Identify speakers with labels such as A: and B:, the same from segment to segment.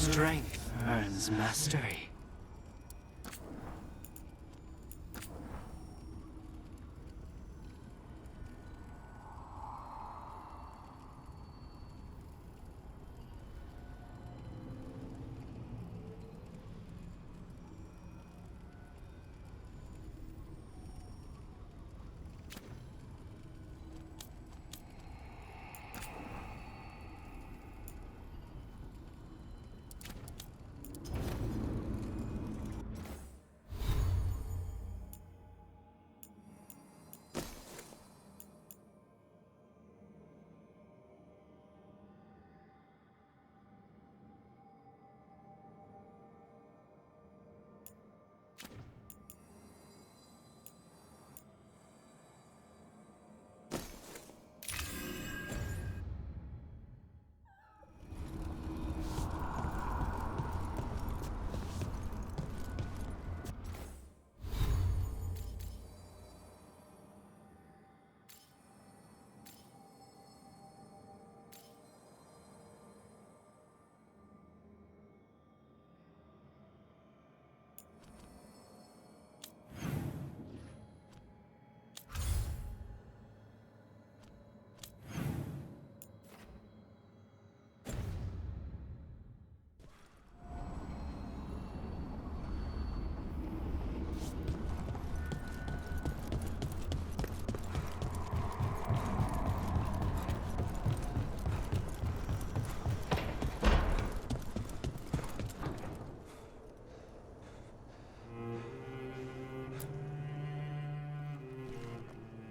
A: Strength earns mastery.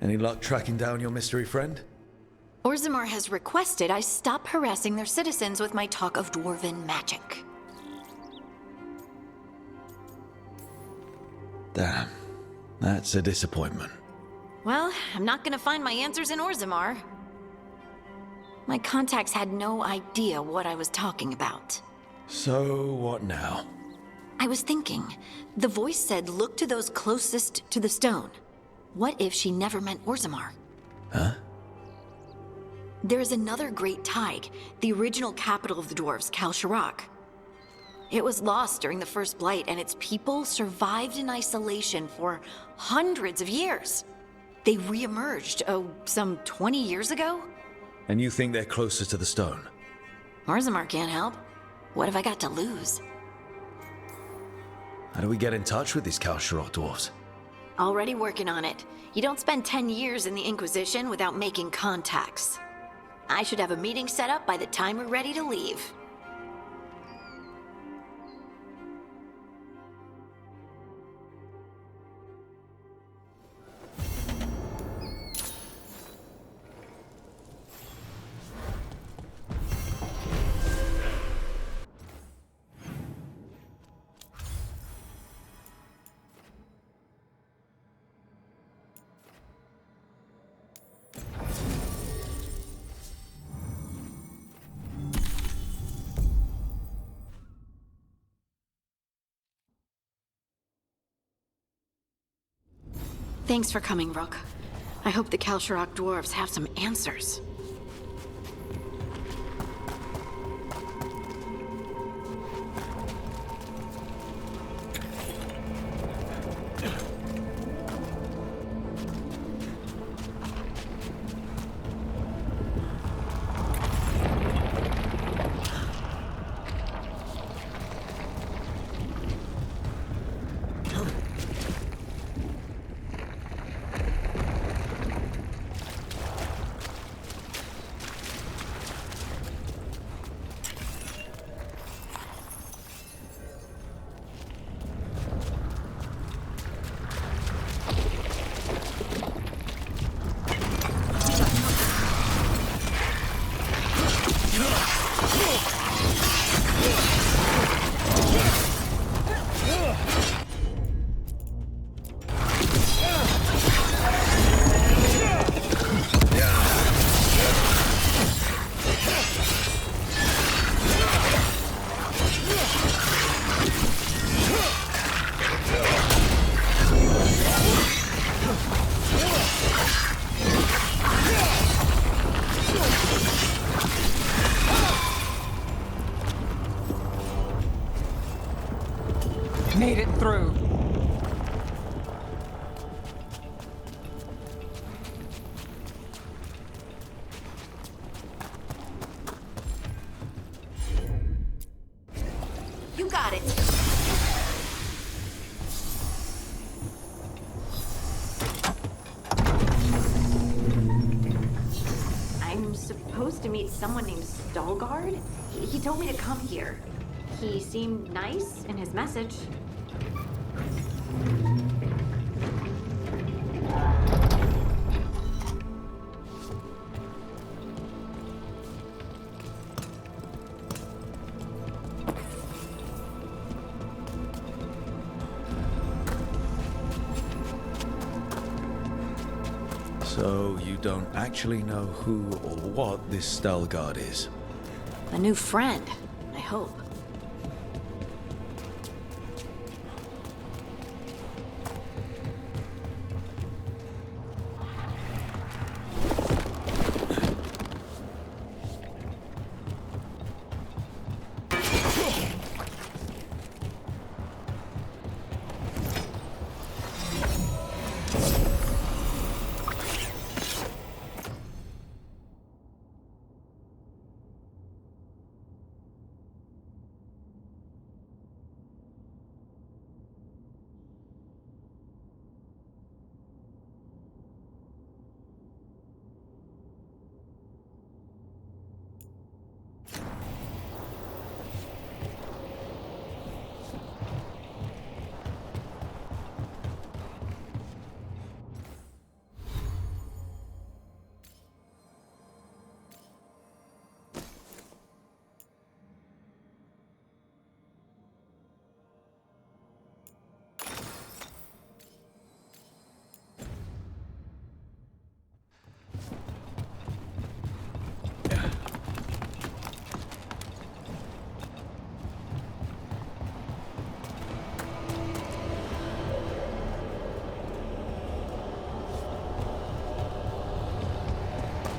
B: Any luck tracking down your mystery friend?
C: Orzammar has requested I stop harassing their citizens with my talk of dwarven magic.
B: Damn. That's a disappointment.
C: Well, I'm not gonna find my answers in Orzammar. My contacts had no idea what I was talking about.
B: So, what now?
C: I was thinking, the voice said look to those closest to the stone. What if she never meant Orzammar?
B: Huh?
C: There is another great Tig, the original capital of the dwarves, Kalsharak. It was lost during the First Blight, and its people survived in isolation for hundreds of years. They re-emerged, some 20 years ago?
B: And you think they're closer to the stone?
C: Orzammar can't help. What have I got to lose?
B: How do we get in touch with these Kalsharak dwarves?
C: Already working on it. You don't spend 10 years in the Inquisition without making contacts. I should have a meeting set up by the time we're ready to leave. Thanks for coming, Rook. I hope the Kalsharak dwarves have some answers.
D: made it through.
C: You got it. I'm supposed to meet someone named Stalguard? He told me to come here. He seemed nice in his message.
B: So you don't actually know who or what this Stalguard is?
C: A new friend, I hope.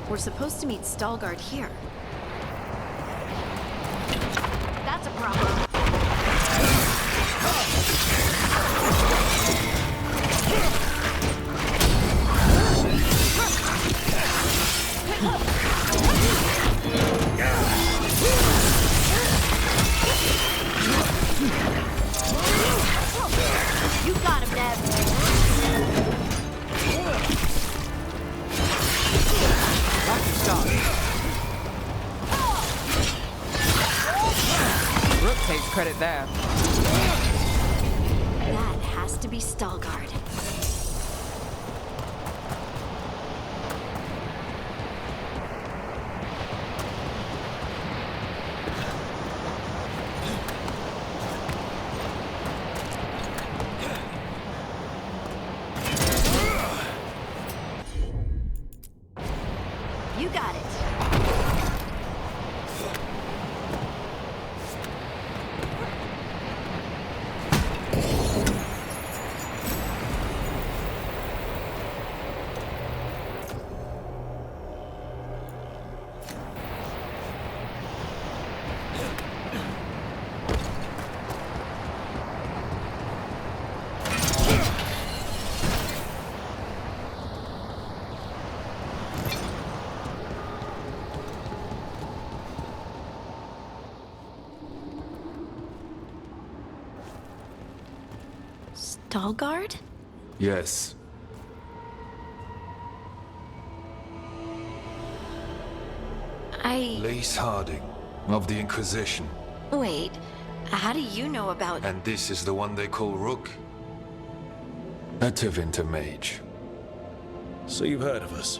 C: We're supposed to meet Stalguard here. That's a problem. You got him, Ned.
D: Rook takes credit there.
C: That has to be Stalguard. You got it. Stalguard?
E: Yes. Lace Harding, of the Inquisition.
C: Wait, how do you know about...
E: And this is the one they call Rook? A Tevinter mage.
B: So you've heard of us?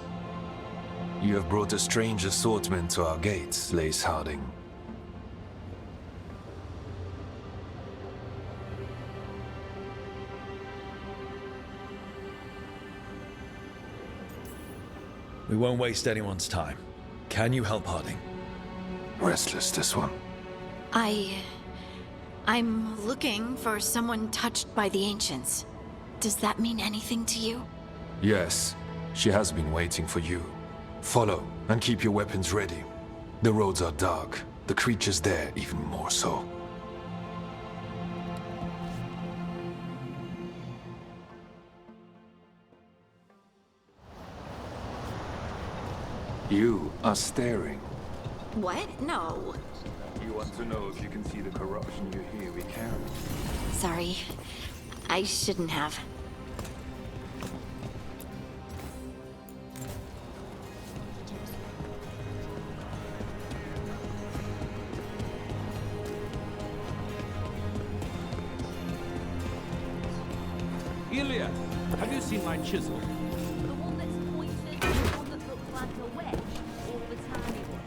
E: You have brought a strange assortment to our gates, Lace Harding.
B: We won't waste anyone's time. Can you help Harding?
E: Restless, this one.
C: I'm looking for someone touched by the Ancients. Does that mean anything to you?
E: Yes, she has been waiting for you. Follow, and keep your weapons ready. The roads are dark, the creatures there even more so. You are staring.
C: What? No.
E: You want to know if you can see the corruption you hear we carry.
C: Sorry. I shouldn't have.
F: Ilya, have you seen my chisel?
G: The one that's pointed, the one that looks like a wedge, or the tiny one?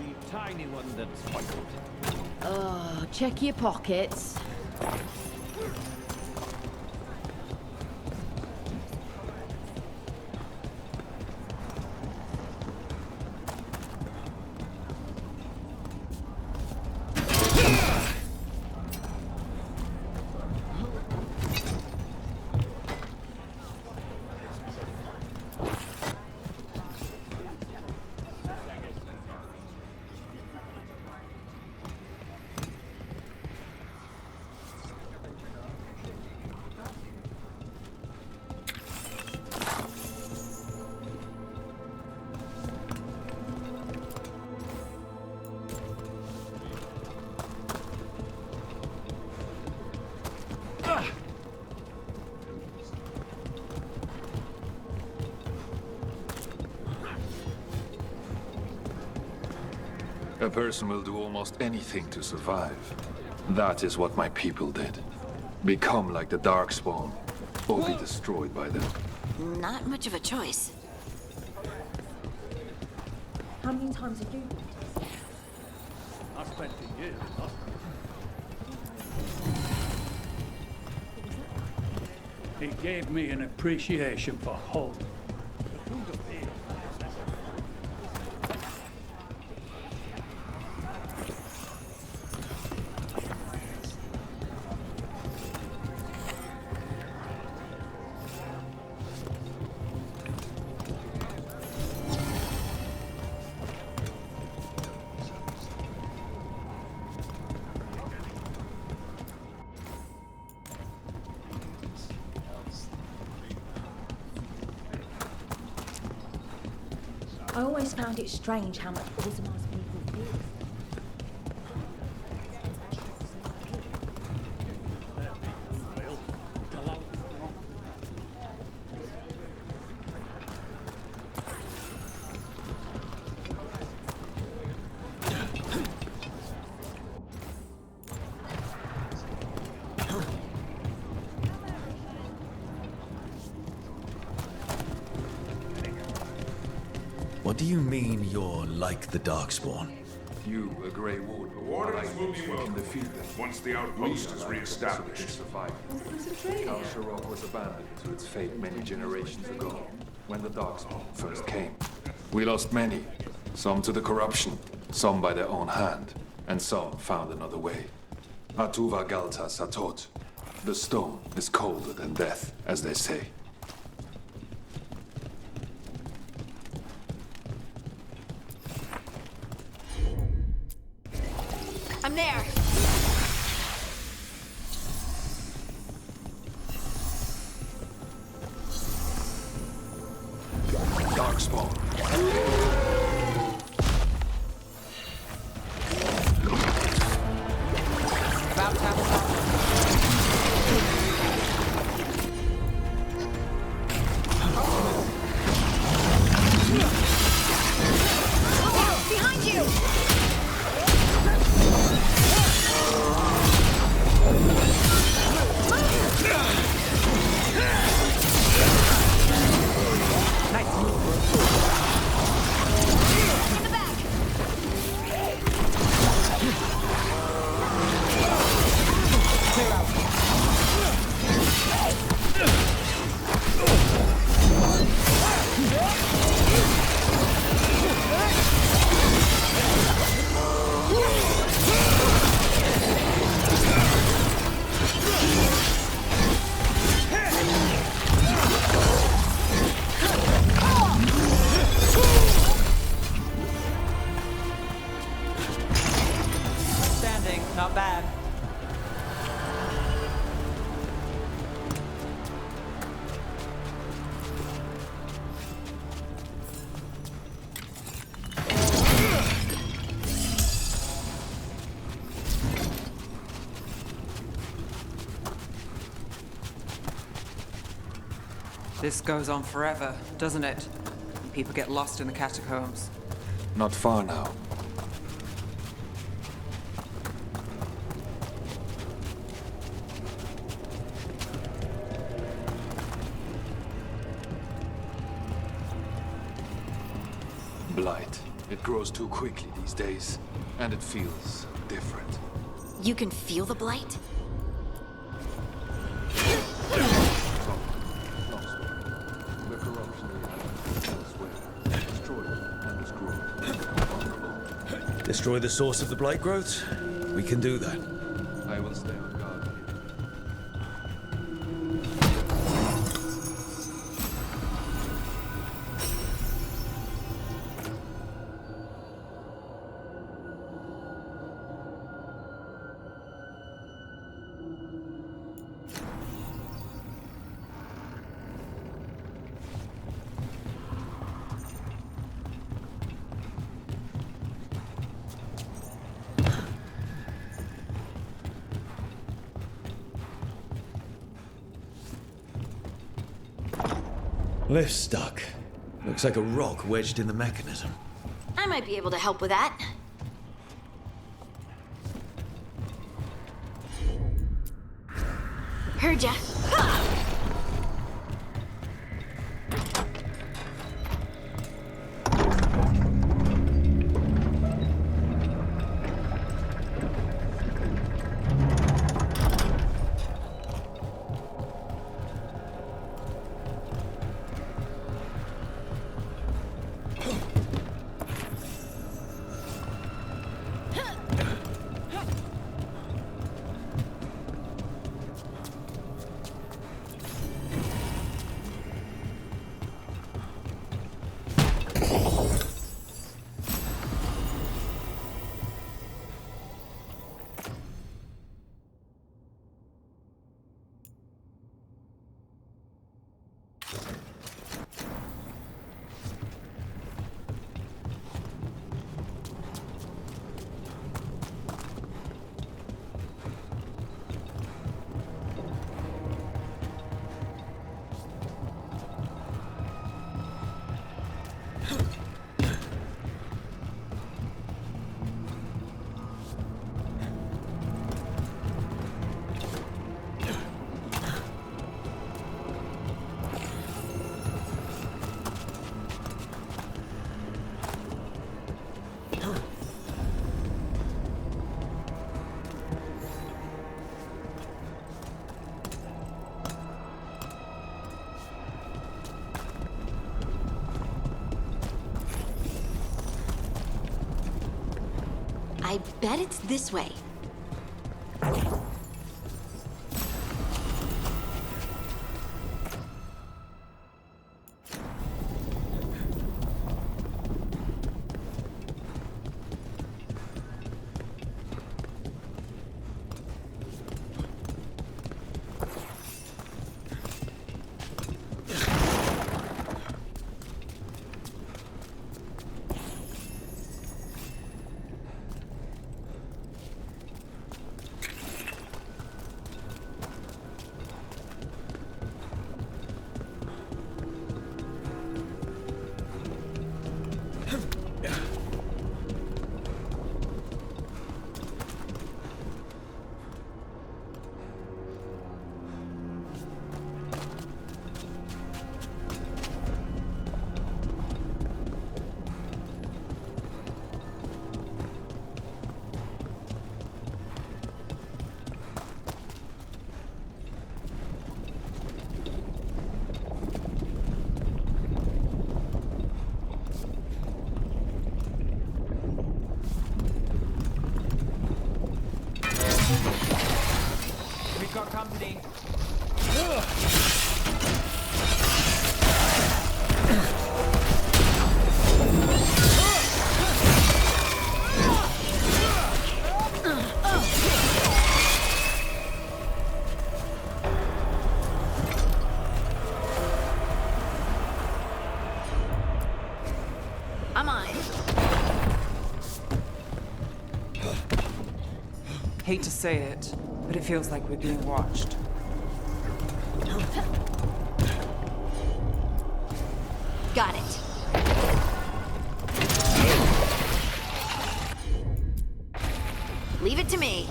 F: The tiny one that's pointed.
G: Oh, check your pockets.
E: A person will do almost anything to survive. That is what my people did. Become like the Darkspawn, or be destroyed by them.
C: Not much of a choice.
G: How many times have you been?
F: I spent a year. He gave me an appreciation for hope.
G: I always found it strange how much Orzamar's people feel.
B: What do you mean you're like the Darkspawn?
E: You, a Grey Warden,
H: Wardens will be
E: you can
H: welcome
E: defeat them.
H: once the outpost is re-established.
E: Cal Sharok was abandoned to its fate many generations ago, when the Darkspawn first came. We lost many, some to the corruption, some by their own hand, and some found another way. Atuva Galta Satot. The stone is colder than death, as they say.
C: I'm there!
E: Darkspawn.
D: About to have
C: Behind you! In the back!
D: clear out. Standing, not bad. This goes on forever, doesn't it? People get lost in the catacombs.
E: Not far now. Blight. It grows too quickly these days, and it feels different.
C: You can feel the blight?
E: The corruption we have elsewhere. Destroy it, and its growth will become vulnerable.
B: Destroy the source of the blight growths? We can do that.
E: I will stay on guard here.
B: Lift's stuck. Looks like a rock wedged in the mechanism.
C: I might be able to help with that. Heard ya. I bet it's this way.
D: We've got company.
C: I'm on.
D: Hate to say it, but it feels like we're being watched.
C: Leave it to me.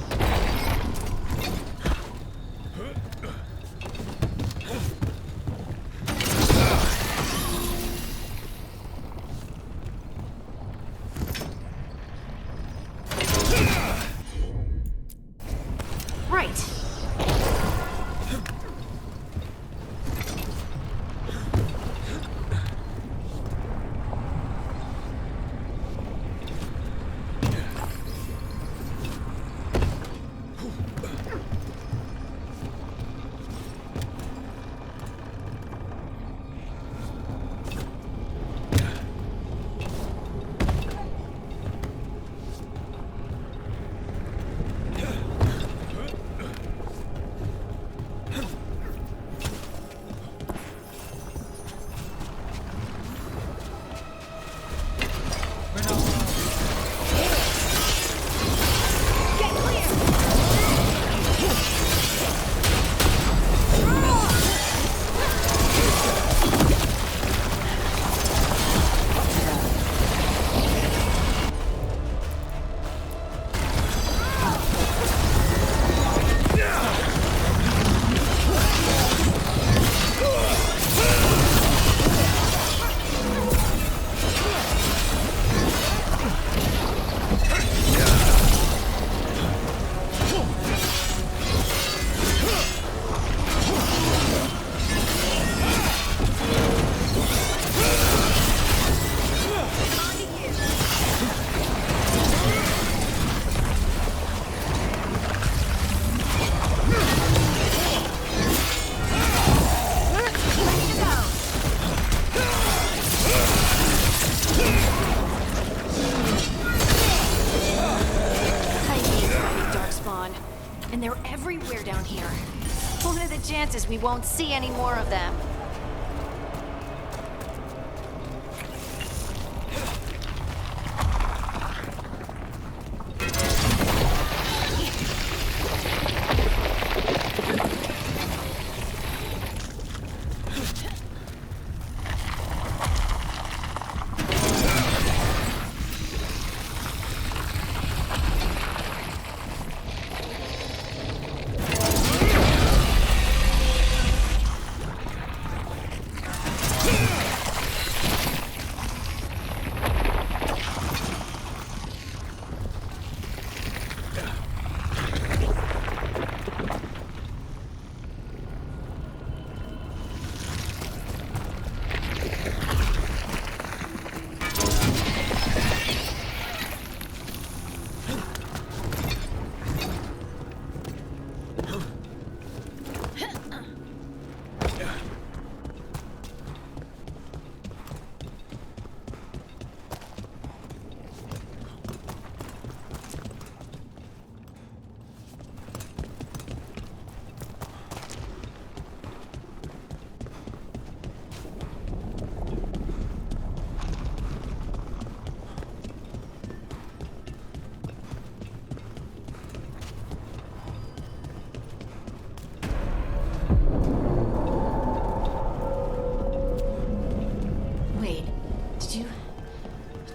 C: Right. And they're everywhere down here. What are the chances we won't see any more of them?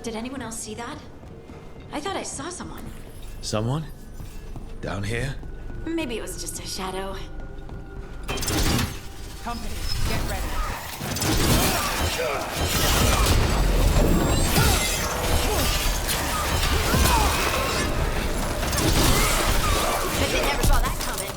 C: Did anyone else see that? I thought I saw someone.
B: Someone? Down here?
C: Maybe it was just a shadow.
D: Company, get ready.
C: Bet they never saw that coming.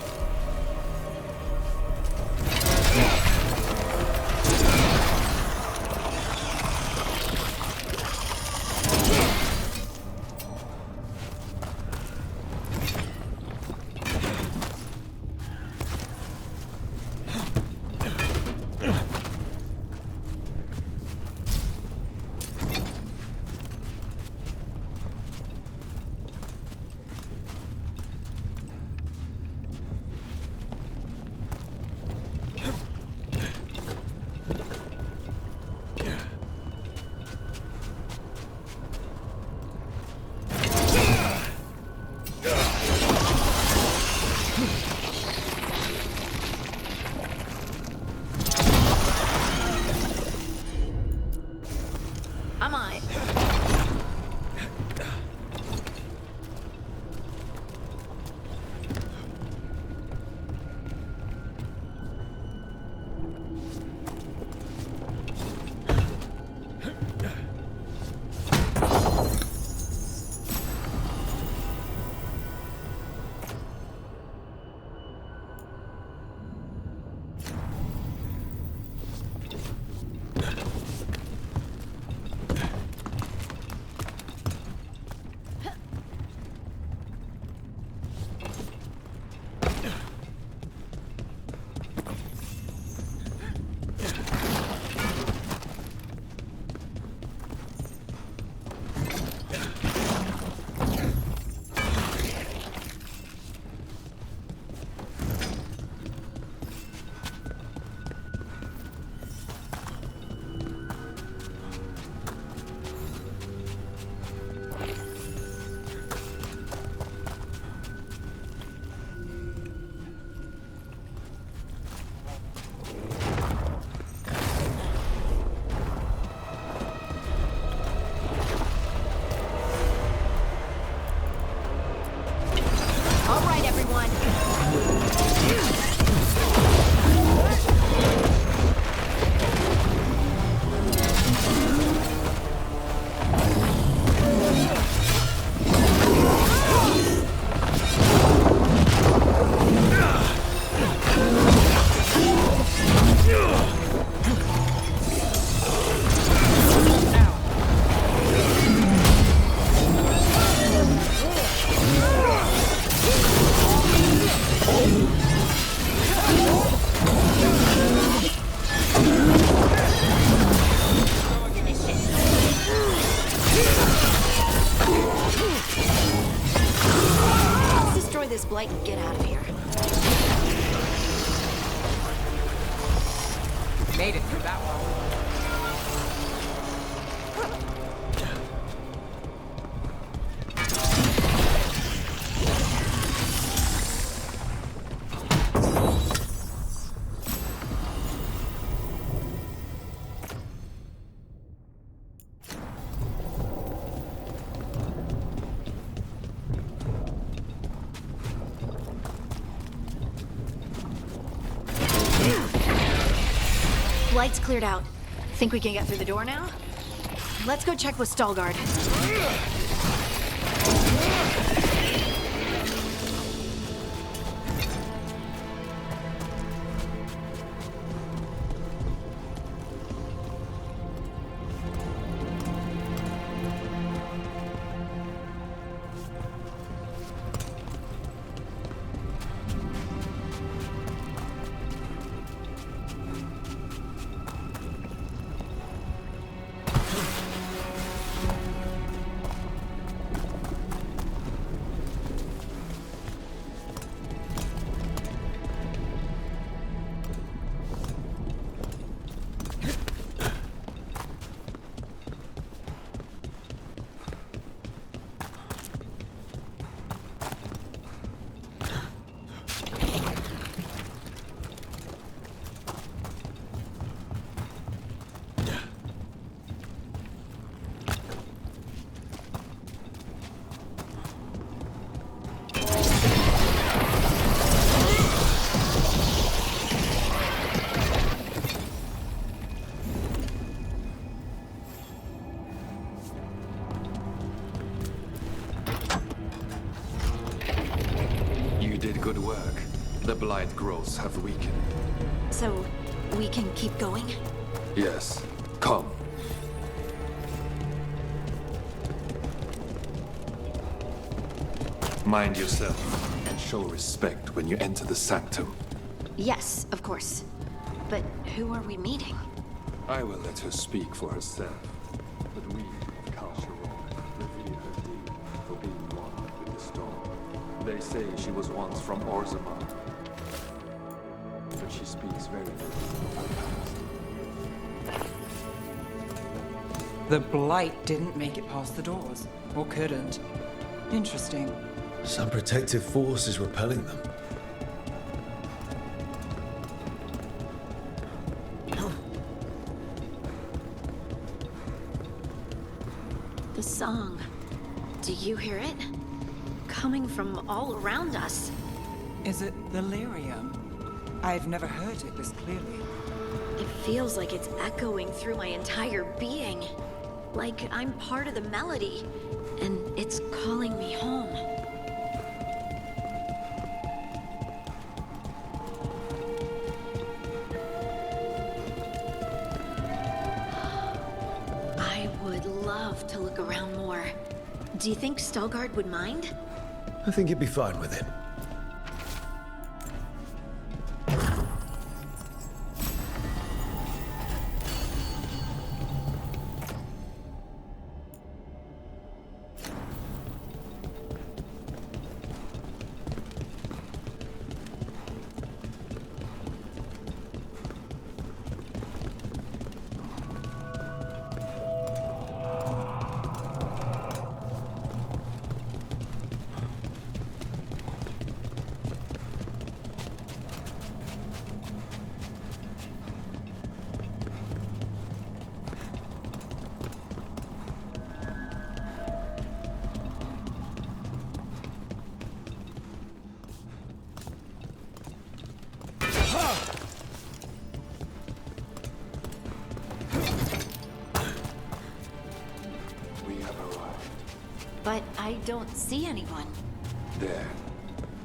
C: Blight and get out of here.
D: Made it through that one.
C: Blight's cleared out. Think we can get through the door now? Let's go check with Stalguard.
E: Good work. The Blight growths have weakened.
C: So, we can keep going?
E: Yes. Come. Mind yourself, and show respect when you enter the sanctum.
C: Yes, of course. But who are we meeting?
E: I will let her speak for herself. But we, Kalsharok, revere her deed for being one with the storm. They say she was once from Orzammar, but she speaks very little of her past.
D: The Blight didn't make it past the doors. Or couldn't. Interesting.
B: Some protective force is repelling them.
C: The song. Do you hear it? Coming from all around us.
D: Is it delirium? I've never heard it this clearly.
C: It feels like it's echoing through my entire being. Like I'm part of the melody, and it's calling me home. I would love to look around more. Do you think Stalguard would mind?
B: I think you'd be fine with it.
C: But I don't see anyone.
E: There.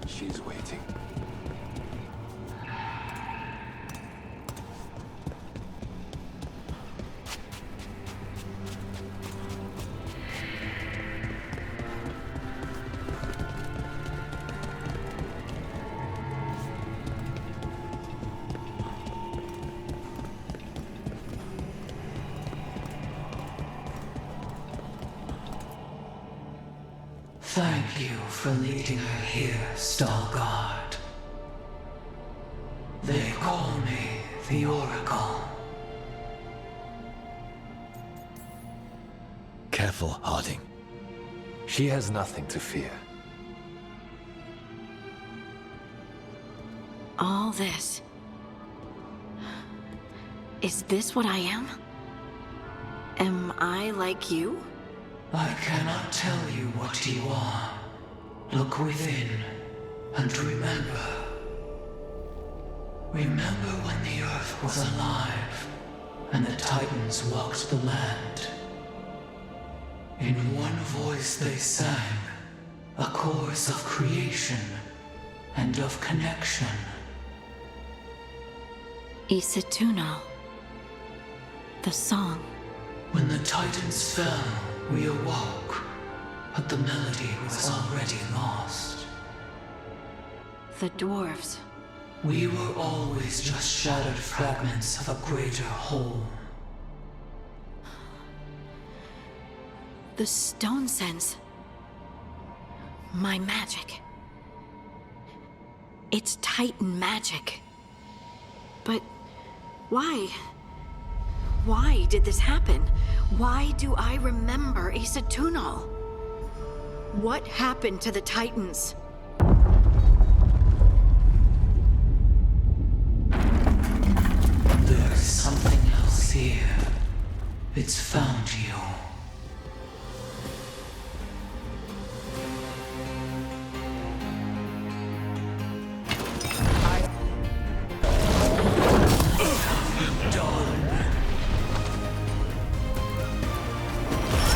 E: She's waiting.
A: Thank you for leading her here, Stalguard. They call me the Oracle.
B: Careful, Harding.
I: She has nothing to fear.
C: All this. Is this what I am? Am I like you?
A: I cannot tell you what you are. Look within, and remember. Remember when the Earth was alive, and the Titans walked the land. In one voice they sang, a chorus of creation and of connection.
C: Isatuno. The song.
A: When the Titans fell, we awoke, but the melody was already lost.
C: The dwarves.
A: We were always just shattered fragments of a greater whole.
C: The stone sense. My magic. It's Titan magic. But why? Why did this happen? Why do I remember Isatuno? What happened to the Titans?
A: There's something else here. It's found you.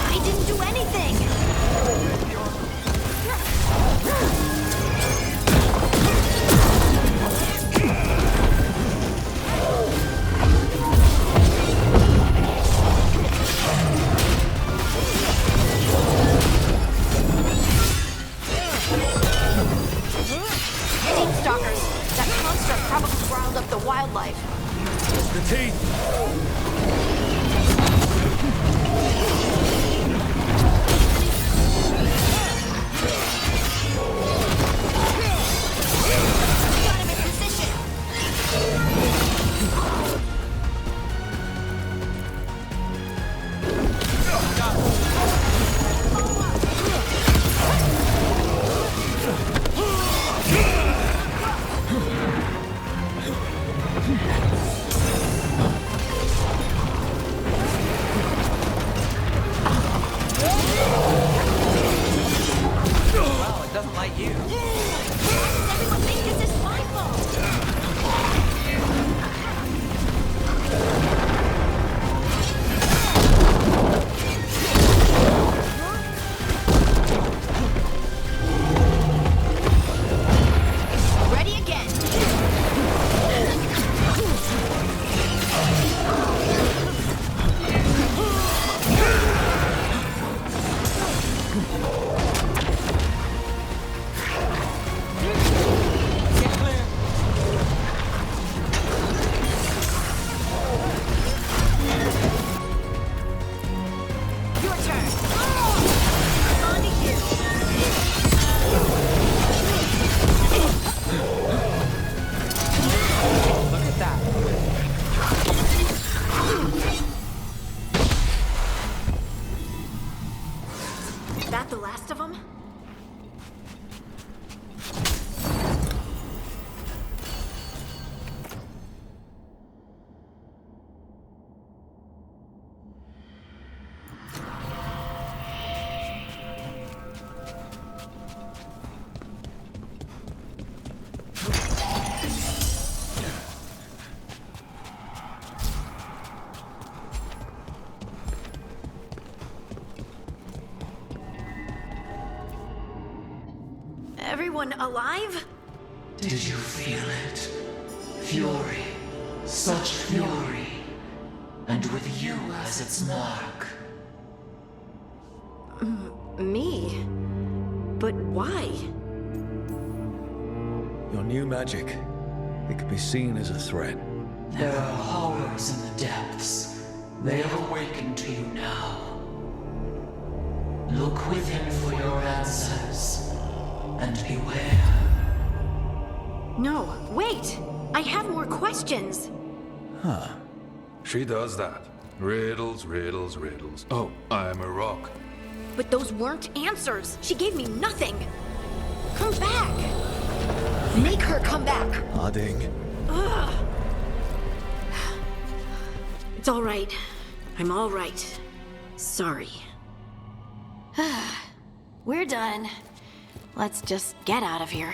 C: I didn't do anything! Team Stalkers, that construct probably riled up the wildlife.
B: The teeth!
C: Got him in position!
D: Well, it doesn't like you.
C: Everyone think this is my fault! Ready again!
D: Get clear.
C: Your turn! On to you!
D: Look at that.
C: That the last of them? Everyone alive?
A: Did you feel it? Fury. Such fury. And with you as its mark.
C: Me? But why?
B: Your new magic. It could be seen as a threat.
A: There are horrors in the depths. They have awakened to you now. Look within for your answers, and beware.
C: No, wait! I have more questions!
E: She does that. Riddles, riddles, riddles. Oh, I'm a rock.
C: But those weren't answers! She gave me nothing! Come back! Make her come back!
B: Harding.
C: Ugh. It's all right. I'm all right. Sorry. We're done. Let's just get out of here.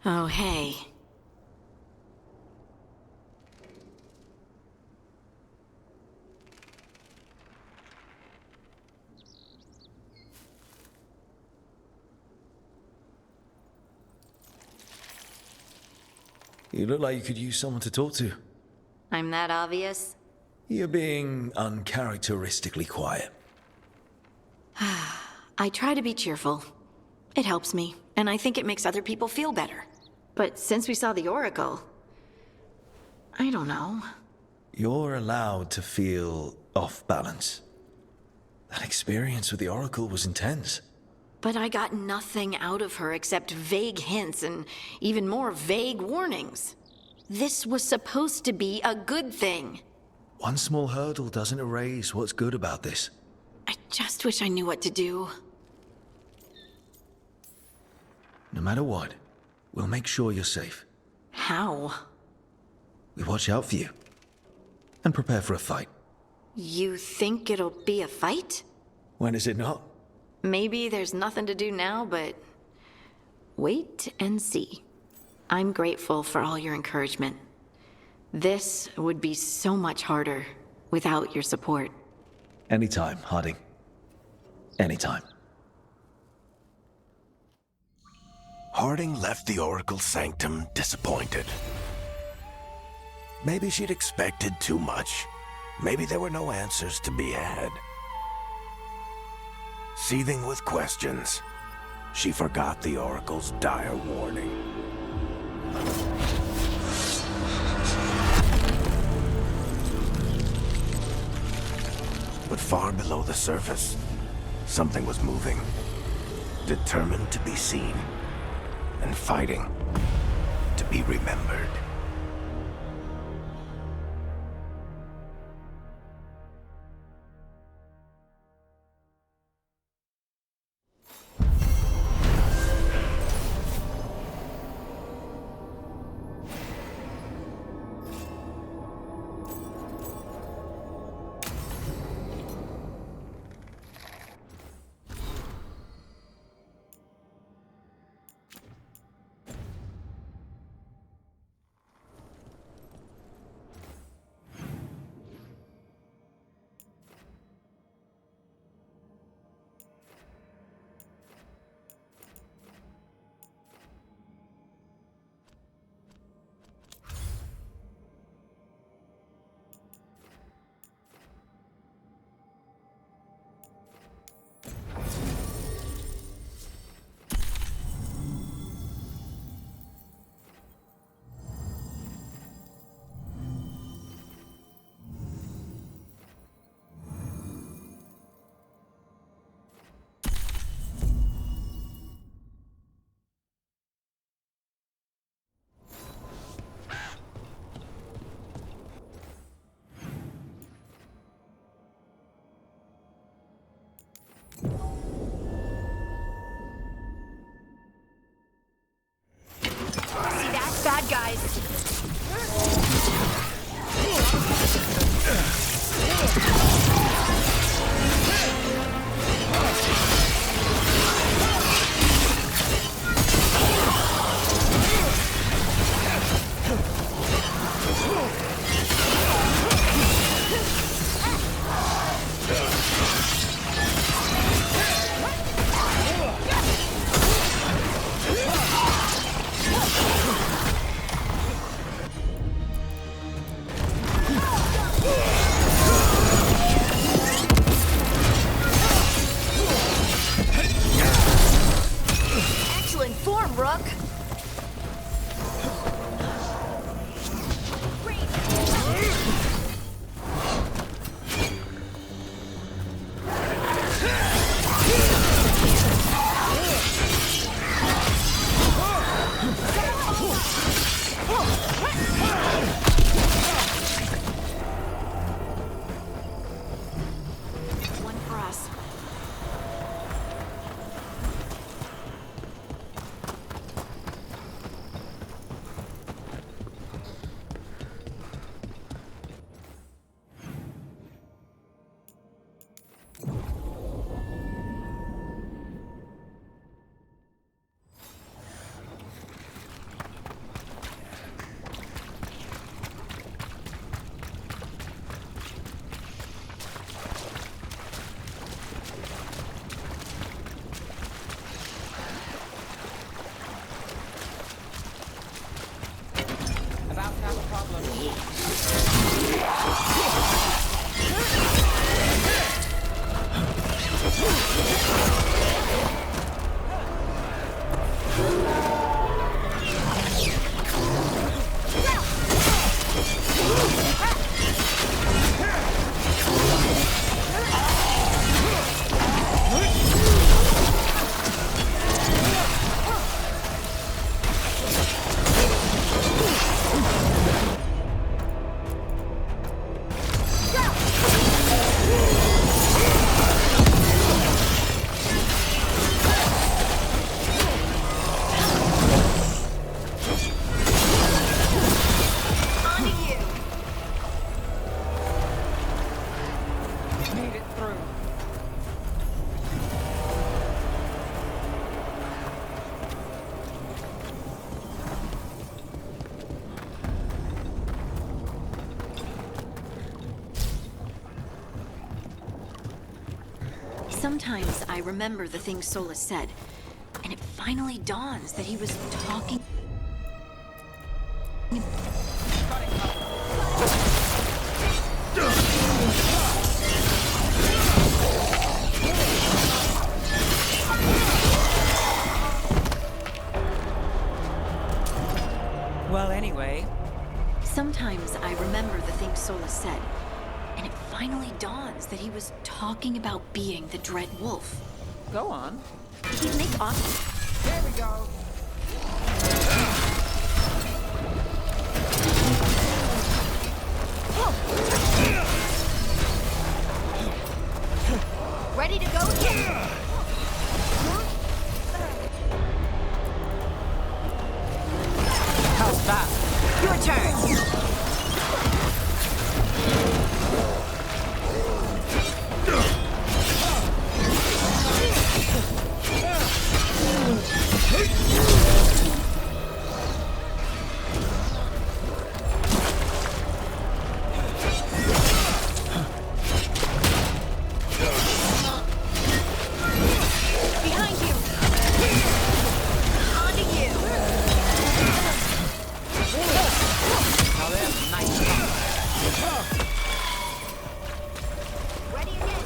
C: Oh, hey.
B: You look like you could use someone to talk to.
C: I'm that obvious?
B: You're being uncharacteristically quiet.
C: I try to be cheerful. It helps me, and I think it makes other people feel better. But since we saw the Oracle, I don't know.
B: You're allowed to feel off balance. That experience with the Oracle was intense.
C: But I got nothing out of her except vague hints and even more vague warnings. This was supposed to be a good thing.
B: One small hurdle doesn't erase what's good about this.
C: I just wish I knew what to do.
B: No matter what, we'll make sure you're safe.
C: How?
B: We watch out for you. And prepare for a fight.
C: You think it'll be a fight?
B: When is it not?
C: Maybe there's nothing to do now, but wait and see. I'm grateful for all your encouragement. This would be so much harder without your support.
B: Anytime, Harding. Anytime.
J: Harding left the Oracle Sanctum disappointed. Maybe she'd expected too much. Maybe there were no answers to be had. Seething with questions, she forgot the Oracle's dire warning. But far below the surface, something was moving. Determined to be seen, and fighting to be remembered.
C: form, Rook! One for us.
D: About to have a problem. Made it through.
C: Sometimes I remember the things Solus said, and it finally dawns that he was talking.
D: Well, anyway,
C: Sometimes I remember the things Solus said, and it finally dawns that he was talking about being the Dread Wolf.
D: go on.
C: He'd make awesome.
D: There we go.
C: Ready to go again?
D: How's that?
C: Your turn. Behind you. On to you.
D: Now there's a nice shot.
C: Ready again.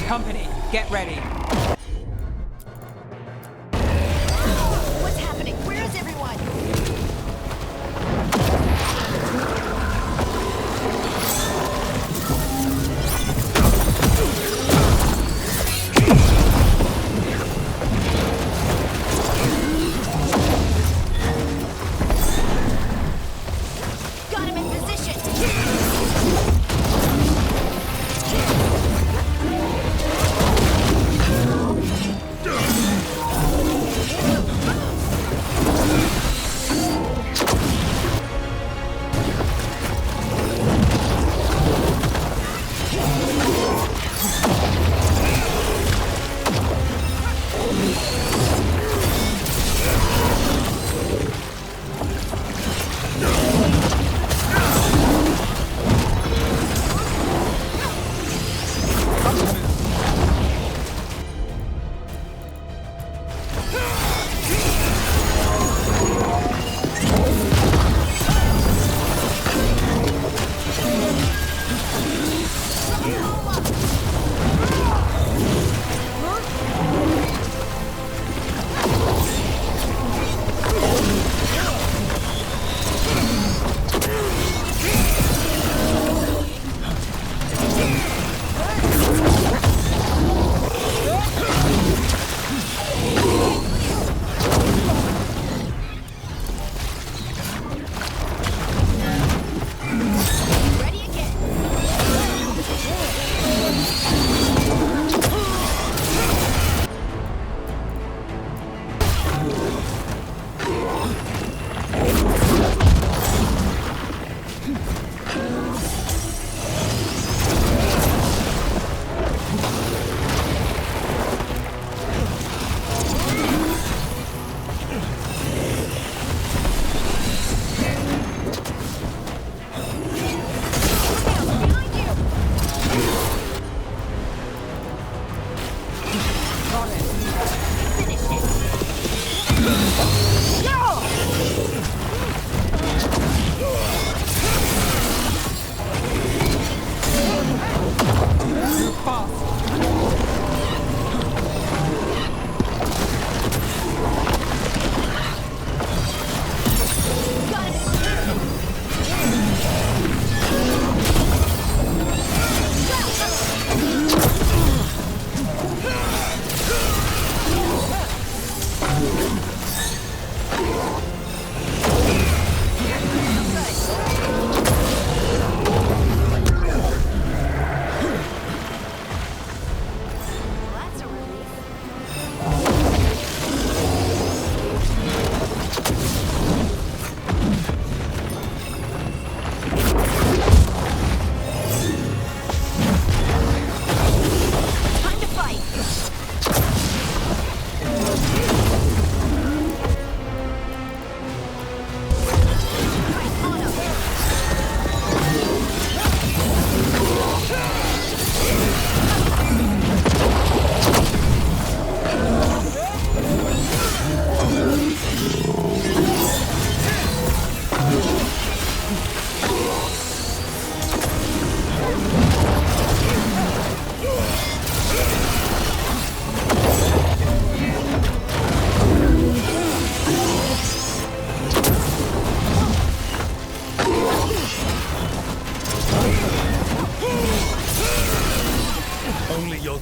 D: Company, get ready.
C: What's happening? Where is everyone? Got him in position.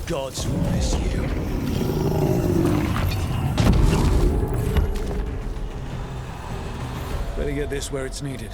B: gods will miss you. Better get this where it's needed.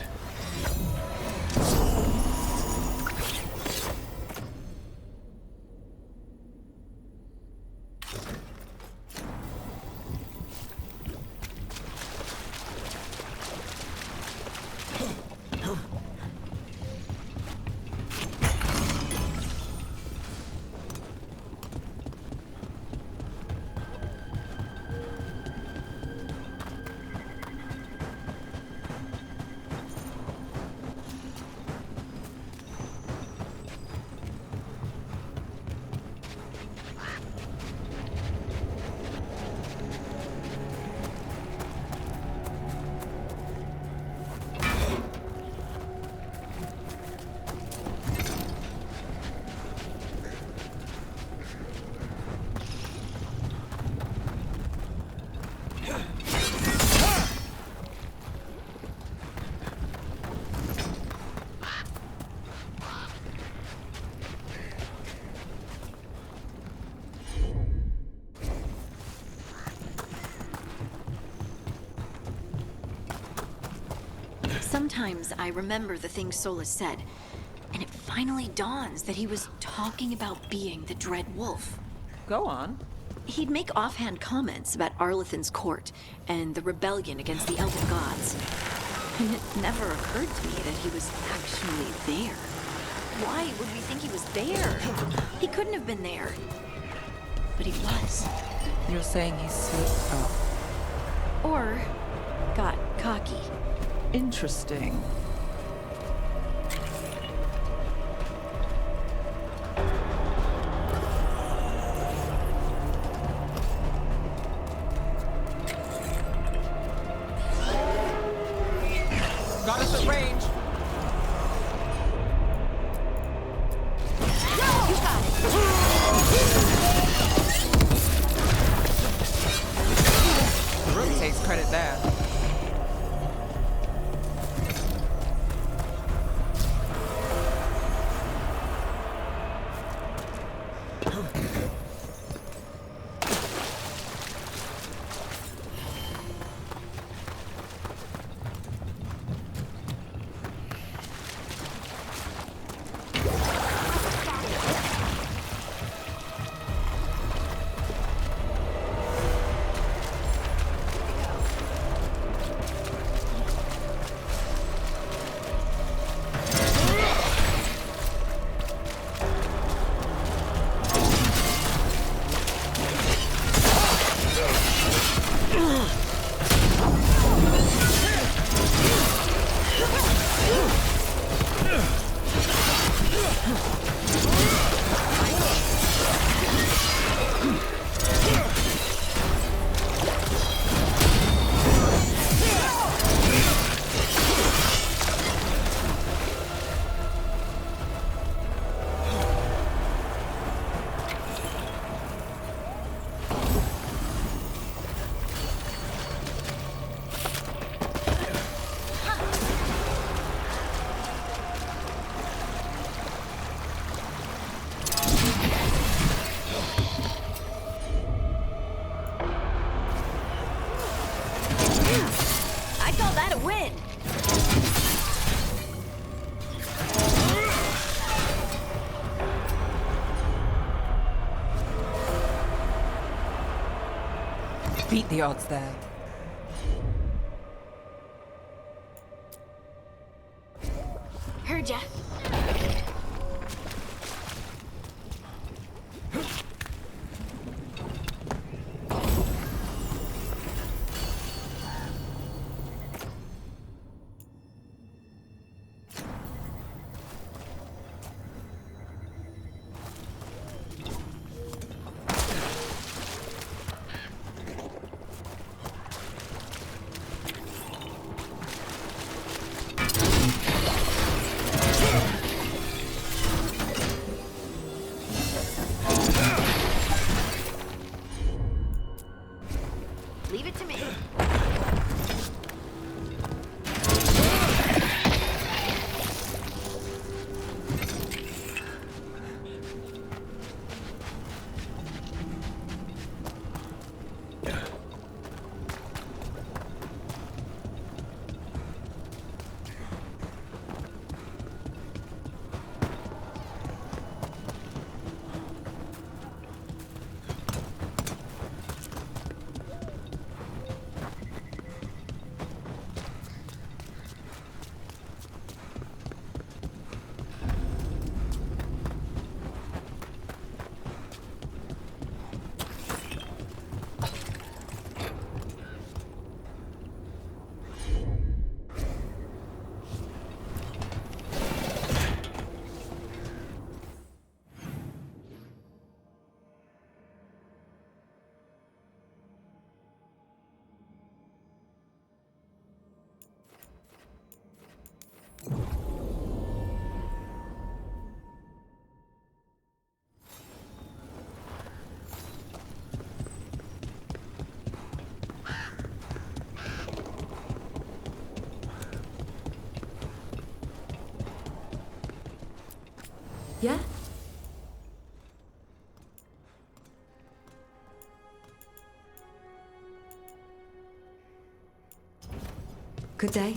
C: Sometimes I remember the things Solus said, and it finally dawns that he was talking about being the Dread Wolf.
D: Go on.
C: He'd make offhand comments about Arlethan's court and the rebellion against the Elven gods. And it never occurred to me that he was actually there. Why would we think he was there? He couldn't have been there. But he was.
D: You're saying he slipped up.
C: Or got cocky.
D: Interesting. Got us at range.
C: You got it.
D: Rook takes credit there.
C: I call that a win.
D: Beat the odds there.
C: Heard ya. Leave it to me. Yeah? Good day.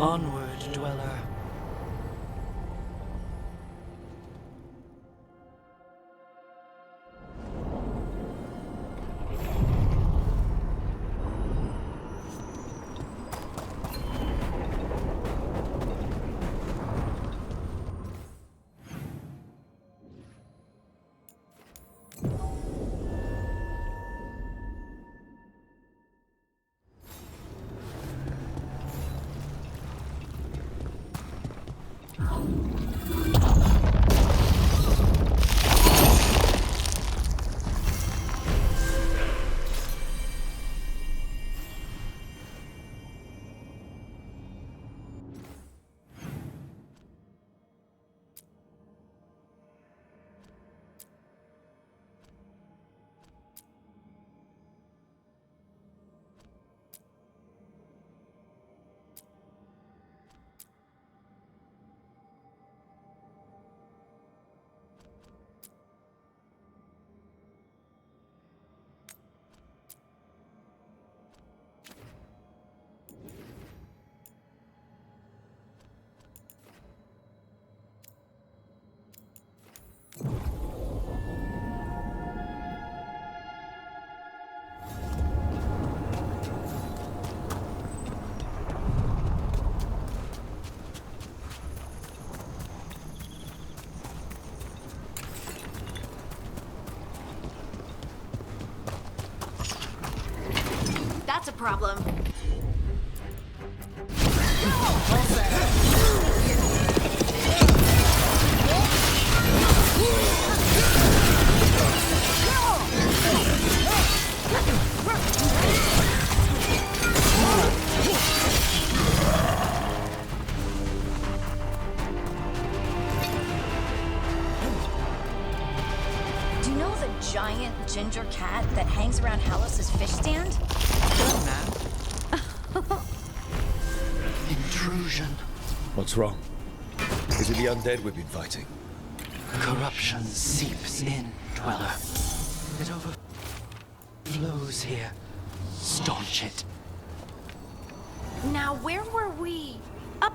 K: Onward, dweller.
C: That's a problem. Do you know the giant ginger cat that hangs around Hallis's fish stand?
D: Good man.
A: Intrusion.
B: What's wrong? Is it the undead we've been fighting?
A: Corruption seeps in, dweller. It overflows here. Staunch it.
C: Now, where were we? Up.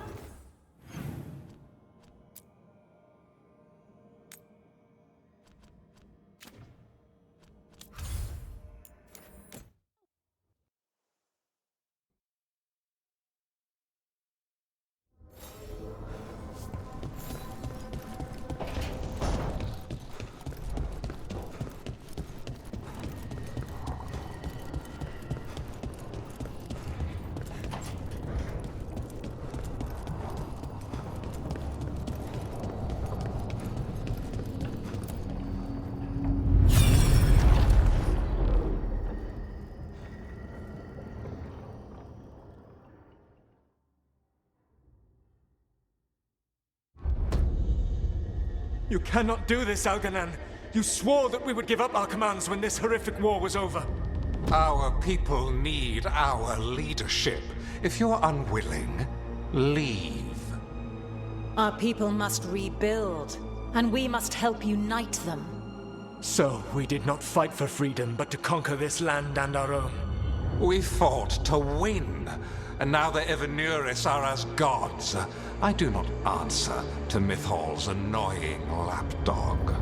L: You cannot do this, Algernon. You swore that we would give up our commands when this horrific war was over.
M: Our people need our leadership. If you're unwilling, leave.
N: Our people must rebuild, and we must help unite them.
L: So, we did not fight for freedom, but to conquer this land and our own.
M: We fought to win, and now the Evanuris are as gods. I do not answer to Mythal's annoying lapdog.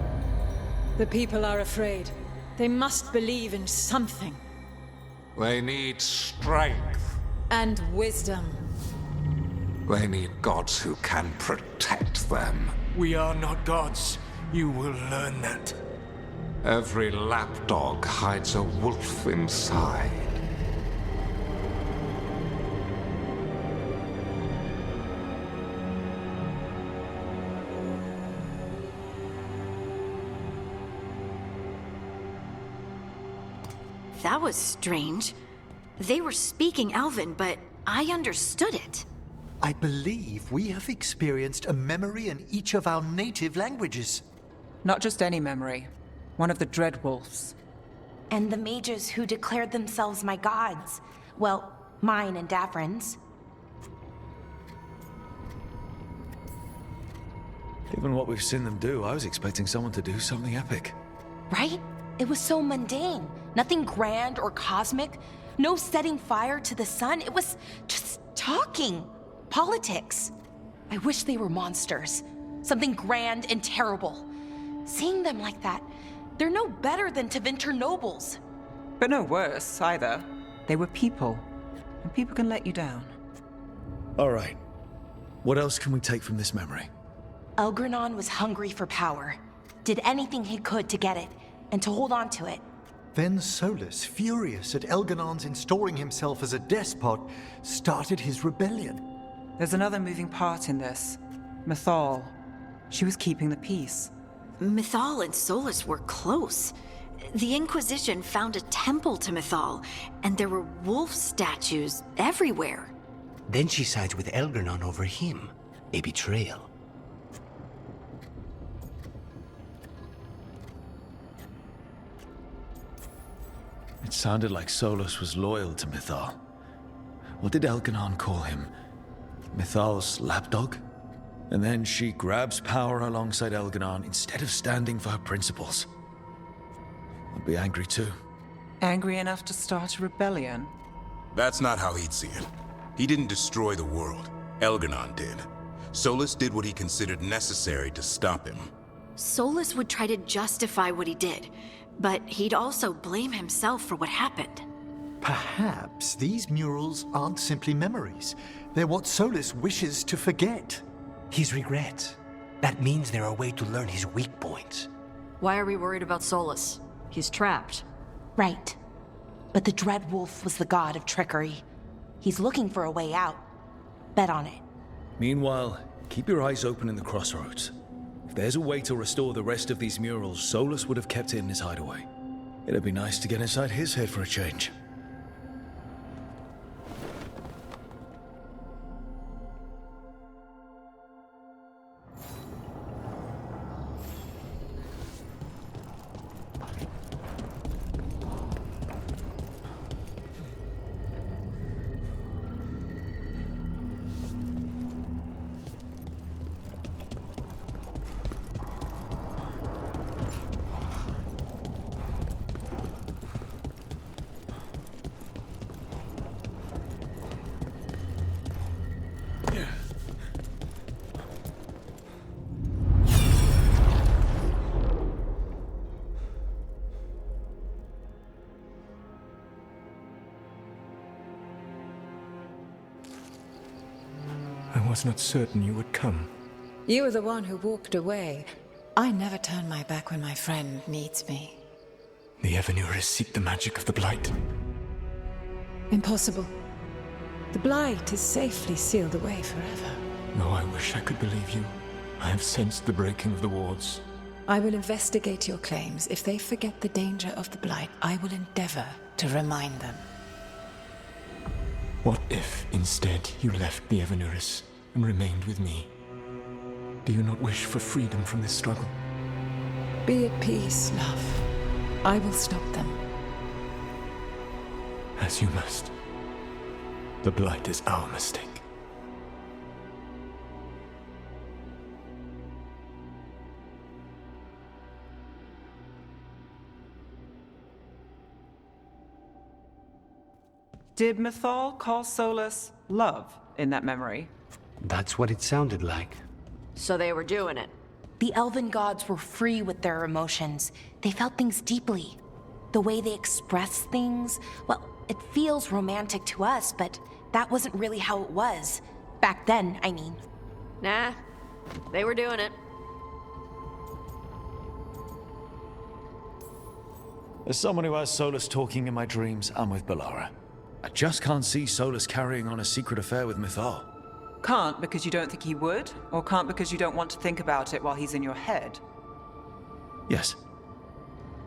N: The people are afraid. They must believe in something.
M: They need strength.
N: And wisdom.
M: They need gods who can protect them.
L: We are not gods. You will learn that.
M: Every lapdog hides a wolf inside.
C: That was strange. They were speaking Elven, but I understood it.
O: I believe we have experienced a memory in each of our native languages.
D: Not just any memory. One of the Dreadwolves.
P: And the mages who declared themselves my gods. Well, mine and Davrin's.
B: Given what we've seen them do, I was expecting someone to do something epic.
P: Right? It was so mundane. Nothing grand or cosmic. No setting fire to the sun. It was just talking. Politics. I wish they were monsters. Something grand and terrible. Seeing them like that, they're no better than Tevinter nobles.
D: But no worse, either. They were people. And people can let you down.
B: All right. What else can we take from this memory?
P: Elgranon was hungry for power. Did anything he could to get it, and to hold on to it.
O: Then Solus, furious at Elganon's installing himself as a despot, started his rebellion.
D: There's another moving part in this. Mythal. She was keeping the peace.
C: Mythal and Solus were close. The Inquisition found a temple to Mythal, and there were wolf statues everywhere.
K: Then she sides with Elgranon over him. A betrayal.
B: It sounded like Solus was loyal to Mythal. What did Elganon call him? Mythal's lapdog? And then she grabs power alongside Elganon instead of standing for her principles. I'd be angry too.
D: Angry enough to start a rebellion?
Q: That's not how he'd see it. He didn't destroy the world. Elganon did. Solus did what he considered necessary to stop him.
C: Solus would try to justify what he did, but he'd also blame himself for what happened.
O: Perhaps these murals aren't simply memories. They're what Solus wishes to forget.
K: His regrets. That means they're a way to learn his weak points.
R: Why are we worried about Solus? He's trapped.
P: Right. But the Dread Wolf was the god of trickery. He's looking for a way out. Bet on it.
B: Meanwhile, keep your eyes open in the crossroads. If there's a way to restore the rest of these murals, Solus would have kept it in his hideaway. It'd be nice to get inside his head for a change.
L: I was not certain you would come.
N: You were the one who walked away. I never turn my back when my friend needs me.
L: The Evanurus seek the magic of the Blight.
N: Impossible. The Blight is safely sealed away forever.
L: Though I wish I could believe you. I have sensed the breaking of the wards.
N: I will investigate your claims. If they forget the danger of the Blight, I will endeavor to remind them.
L: What if, instead, you left the Evanurus and remained with me? Do you not wish for freedom from this struggle?
N: Be at peace, love. I will stop them.
L: As you must. The Blight is our mistake.
D: Did Mythal call Solus love in that memory?
K: That's what it sounded like.
R: So they were doing it.
P: The elven gods were free with their emotions. They felt things deeply. The way they express things, well, it feels romantic to us, but that wasn't really how it was. Back then, I mean.
R: Nah, they were doing it.
B: As someone who has Solus talking in my dreams, I'm with Balara. I just can't see Solus carrying on a secret affair with Mythal.
D: Can't because you don't think he would? Or can't because you don't want to think about it while he's in your head?
B: Yes.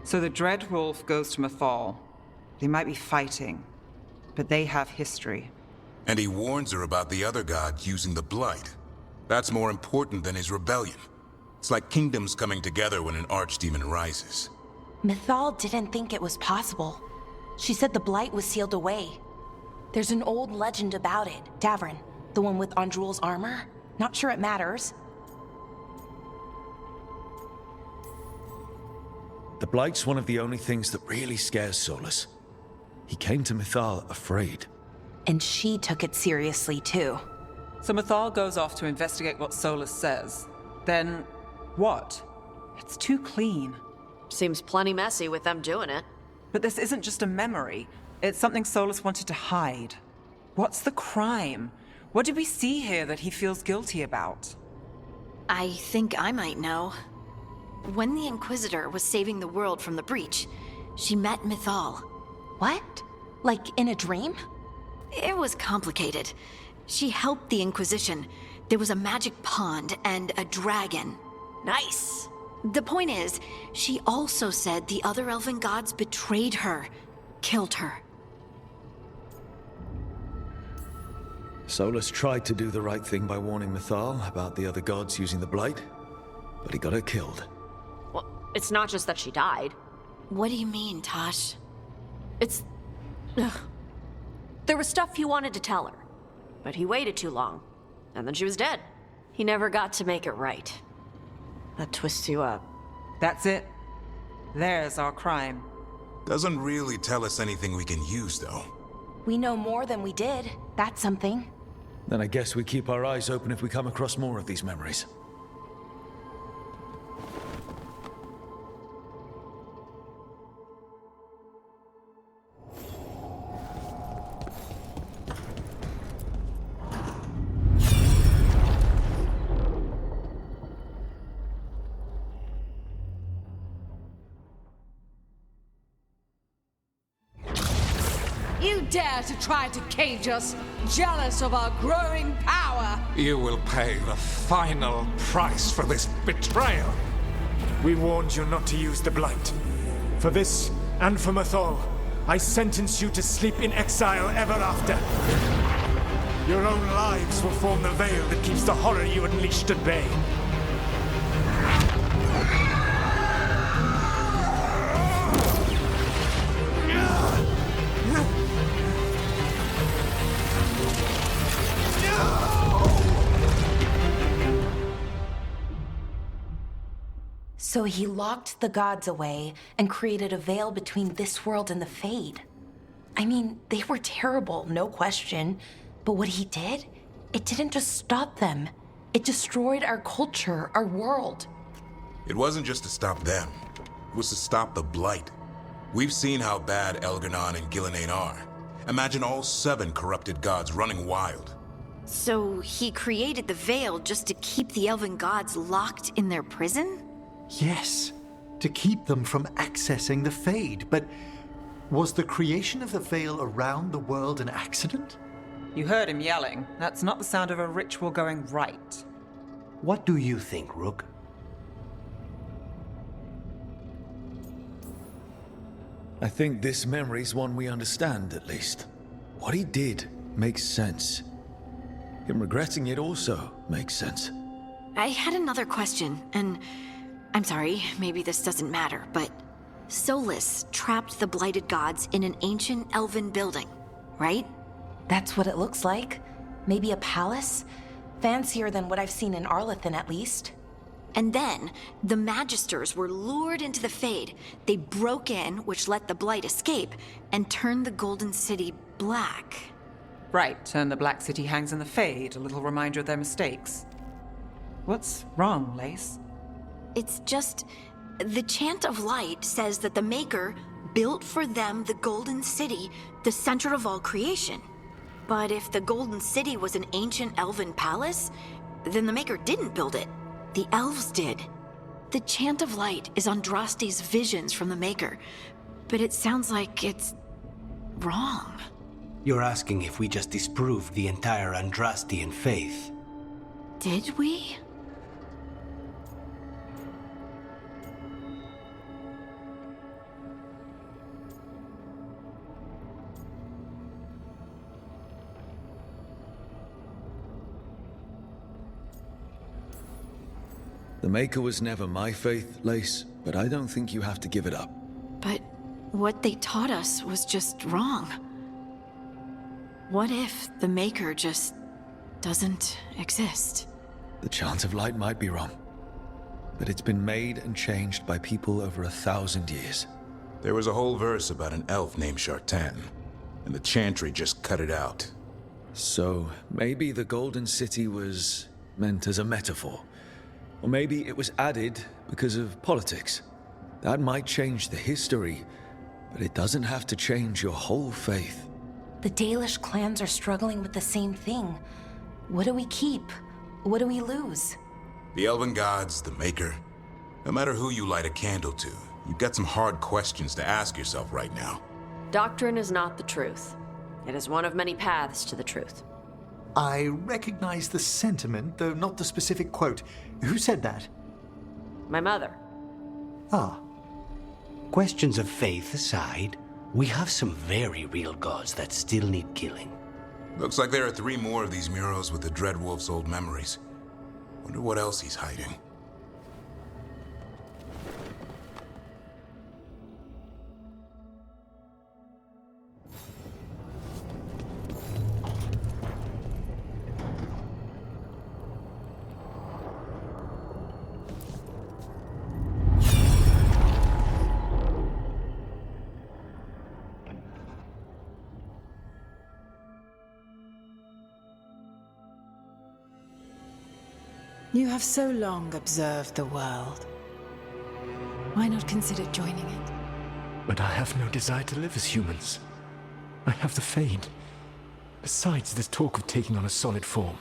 D: So the Dread Wolf goes to Mythal. They might be fighting, but they have history.
Q: And he warns her about the other god using the Blight. That's more important than his rebellion. It's like kingdoms coming together when an archdemon rises.
P: Mythal didn't think it was possible. She said the Blight was sealed away. There's an old legend about it. Davrin, the one with Andrul's armor? Not sure it matters.
B: The Blight's one of the only things that really scares Solus. He came to Mythal afraid.
P: And she took it seriously, too.
D: So Mythal goes off to investigate what Solus says. Then, what? It's too clean.
R: Seems plenty messy with them doing it.
D: But this isn't just a memory. It's something Solus wanted to hide. What's the crime? What did we see here that he feels guilty about?
C: I think I might know. When the Inquisitor was saving the world from the breach, she met Mythal.
P: What? Like in a dream?
C: It was complicated. She helped the Inquisition. There was a magic pond and a dragon.
R: Nice.
C: The point is, she also said the other elven gods betrayed her, killed her.
B: Solus tried to do the right thing by warning Mythal about the other gods using the Blight, but he got her killed.
R: Well, it's not just that she died.
C: What do you mean, Tosh?
R: It's... Ugh. There was stuff he wanted to tell her, but he waited too long, and then she was dead. He never got to make it right. That twists you up.
D: That's it. There's our crime.
Q: Doesn't really tell us anything we can use, though.
P: We know more than we did. That's something.
B: Then I guess we keep our eyes open if we come across more of these memories.
S: You dare to try to cage us, jealous of our growing power!
M: You will pay the final price for this betrayal.
L: We warned you not to use the Blight. For this, and for Mythal, I sentence you to sleep in exile ever after. Your own lives will form the veil that keeps the horror you unleashed at bay.
P: So he locked the gods away and created a veil between this world and the Fade. I mean, they were terrible, no question. But what he did, it didn't just stop them. It destroyed our culture, our world.
Q: It wasn't just to stop them. It was to stop the Blight. We've seen how bad Elganon and Gillenane are. Imagine all 7 corrupted gods running wild.
C: So he created the veil just to keep the elven gods locked in their prison?
O: Yes, to keep them from accessing the Fade. But was the creation of the veil around the world an accident?
D: You heard him yelling. That's not the sound of a ritual going right.
K: What do you think, Rook?
B: I think this memory's one we understand, at least. What he did makes sense. Him regretting it also makes sense.
C: I had another question, and I'm sorry, maybe this doesn't matter, but Solus trapped the blighted gods in an ancient elven building, right?
P: That's what it looks like. Maybe a palace? Fancier than what I've seen in Arlethan, at least.
C: And then, the Magisters were lured into the Fade. They broke in, which let the Blight escape, and turned the Golden City black.
D: Right, and the Black City hangs in the Fade, a little reminder of their mistakes. What's wrong, Lace?
C: It's just... the Chant of Light says that the Maker built for them the Golden City, the center of all creation. But if the Golden City was an ancient elven palace, then the Maker didn't build it. The elves did. The Chant of Light is Andraste's visions from the Maker, but it sounds like it's wrong.
K: You're asking if we just disproved the entire Andrastian faith.
C: Did we?
B: The Maker was never my faith, Lace, but I don't think you have to give it up.
C: But what they taught us was just wrong. What if the Maker just doesn't exist?
B: The Chant of Light might be wrong, but it's been made and changed by people over 1,000 years.
Q: There was a whole verse about an elf named Shartan, and the Chantry just cut it out.
B: So maybe the Golden City was meant as a metaphor. Or maybe it was added because of politics. That might change the history, but it doesn't have to change your whole faith.
P: The Dalish clans are struggling with the same thing. What do we keep? What do we lose?
Q: The Elven Gods, the Maker. No matter who you light a candle to, you've got some hard questions to ask yourself right now.
R: Doctrine is not the truth. It is one of many paths to the truth.
O: I recognize the sentiment, though not the specific quote. Who said that?
R: My mother.
K: Ah. Questions of faith aside, we have some very real gods that still need killing.
Q: Looks like there are 3 more of these murals with the Dreadwolf's old memories. Wonder what else he's hiding.
N: You have so long observed the world. Why not consider joining it?
L: But I have no desire to live as humans. I have the Fade. Besides, this talk of taking on a solid form.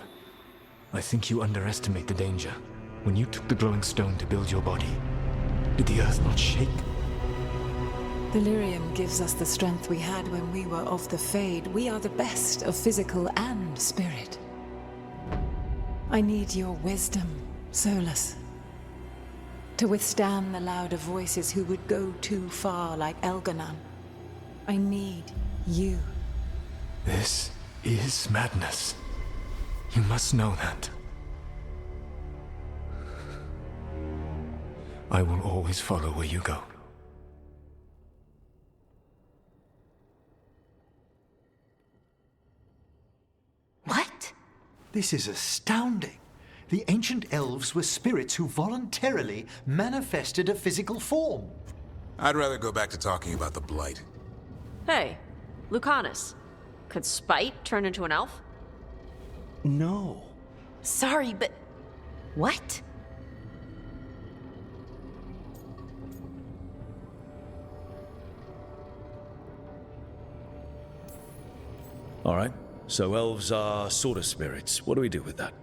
L: I think you underestimate the danger. When you took the glowing stone to build your body, did the earth not shake?
N: Delirium gives us the strength we had when we were of the Fade. We are the best of physical and spirit. I need your wisdom, Solus. To withstand the louder voices who would go too far like Elganon. I need you.
L: This is madness. You must know that. I will always follow where you go.
P: What?
O: This is astounding. The ancient elves were spirits who voluntarily manifested a physical form.
Q: I'd rather go back to talking about the Blight.
R: Hey, Lucanus. Could Spite turn into an elf?
K: No.
P: Sorry, but... what?
B: All right. So elves are sort of spirits. What do we do with that?